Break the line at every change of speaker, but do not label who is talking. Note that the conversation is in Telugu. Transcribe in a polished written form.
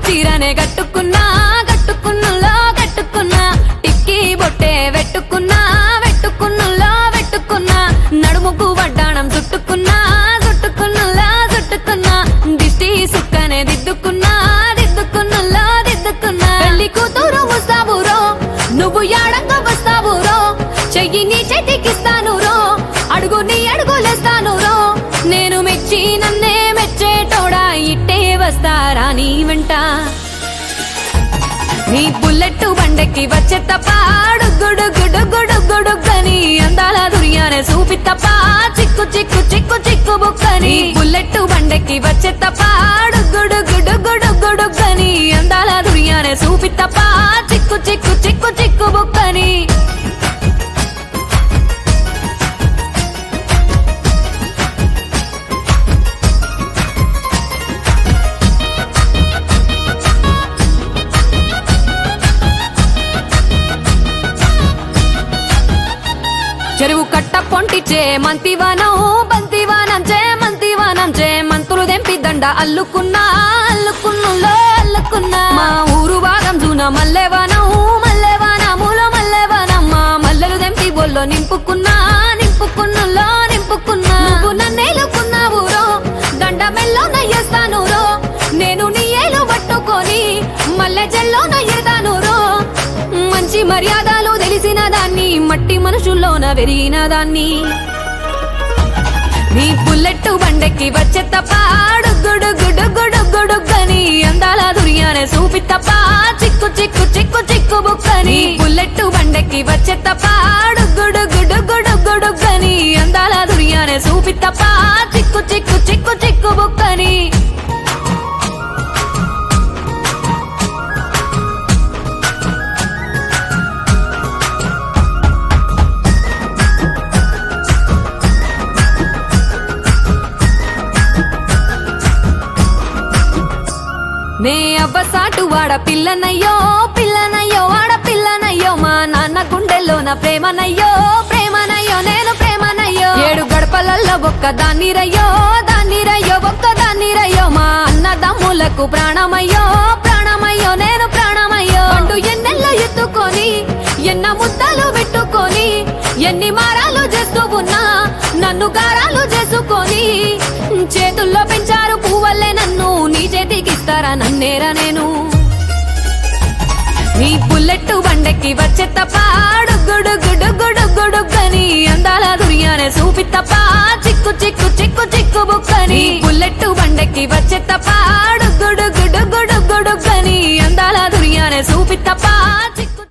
చీరనే కట్టుకున్నా కట్టుకున్నులో కట్టుకున్నా టిక్కీ బొట్టే వెట్టుకున్నా వెట్టుకున్నులో వెట్టుకున్నా నడుముకు వడ్డాణం చుట్టుకున్నా చుట్టుకున్నులో చుట్టుకున్నా దిష్టి సుక్కనే దిద్దుకున్నా దిద్దుకున్నులో దిద్దుకున్నా పెళ్లి కూతురు వస్తావురో నువ్వు యాడంగా వస్తావురో చెయ్యి నీ చేతికిస్తాను రో అడుగు నీ అడుగులేస్తాను రో నేను మెచ్చి నన్నే మెచ్చేటోడా ఇట్టే వస్తారా నీ వెంట నీ బుల్లెట్ బండెక్కి వచ్చే తప్ప గుడుగుడుగుడుగుడుగుడుగని అందాల దుర్యానే చూపి తప్ప చిక్కు చిక్కు చిక్కు చిక్కు బుక్కని బుల్లెట్ బండెక్కి వచ్చే తప్ప గుడుగుడుగుడుగుడుగని అందాల దుర్యానే చూపి తప్ప చిక్కు చిక్కు చిక్కు చిక్కు బుక్కని చెరువు కట్ట పొంటిచే మంతివానం బంతివానం చే మంతివానం చే మంతులు దెంపి దండ అల్లుకున్నా అల్లుకున్నులో అల్లుకున్నా మా ఊరు భాగం జూన మల్లెవానం మల్లెవానములో మల్లెవానమ్మ మల్లెలు దెంపి బొల్లో నింపుకున్నా నింపుకున్నులో నింపుకున్నా నువ్వు నన్నేలుకున్నావు రో దండ మెల్లో నయ్యేస్తాను రో నేను నీ ఏలు పట్టుకొని మల్లె జల్లో నయ్యేదాను రో మంచి మర్యాదలు తెలిసిన దాన్ని మట్టి మనుషుల్లోన వెరిగిన దాన్ని నీ బుల్లెట్ బండెక్కి వచ్చే తప్ప గుడుగుడుగుడుగుడుగని అందాల దుర్యానే చూపి తప్ప చిక్కు చిక్కు చిక్కు చిక్కు బుక్కని బుల్లెట్ బండెక్కి వచ్చే తప్ప గుడుగుడుగుడుగుడుగని అందాల దుర్యానే చూపి తప్ప చిక్కు చిక్కు చిక్కు చిక్కు బుక్కని నే అవ్వసాటు వాడ పిల్లనయ్యో పిల్లనయ్యో వాడ పిల్లనయ్యో మా నాన్న గుండెల్లోన ప్రేమనయ్యో ప్రేమనయ్యో నేను ప్రేమనయ్యో 7 గడపలల్లో ఒక్క దాన్నిరయ్యో దాన్నిరయ్యో ఒక్క దాన్నిరయ్యో మా అన్నదమ్ములకు ప్రాణమయ్యో ప్రాణమయ్యో నేను ప్రాణమయ్యో అంటూ ఎన్నెల్లో ఎత్తుకొని ఎన్న ముద్దలు పెట్టుకొని ఎన్ని మారాలు చేస్తూ ఉన్నా నన్ను గారాలు చేసుకొని చేతుల్లో పెంచారు పువ్వల్లే నన్ను నీ చేతికిస్తారా నన్నేరా నేను నీ బుల్లెట్ బండెక్కి వచ్చే తప్ప గుడుగుడుగుడుగుడుగని అందాల దుర్యానే చూపి తప్ప చిక్కు చిక్కు చిక్కు చిక్కు బుక్కని బుల్లెట్ బండెక్కి వచ్చే తప్ప గుడుగుడుగుడుగుడుగని అందాల దుర్యానే చూపి తప్ప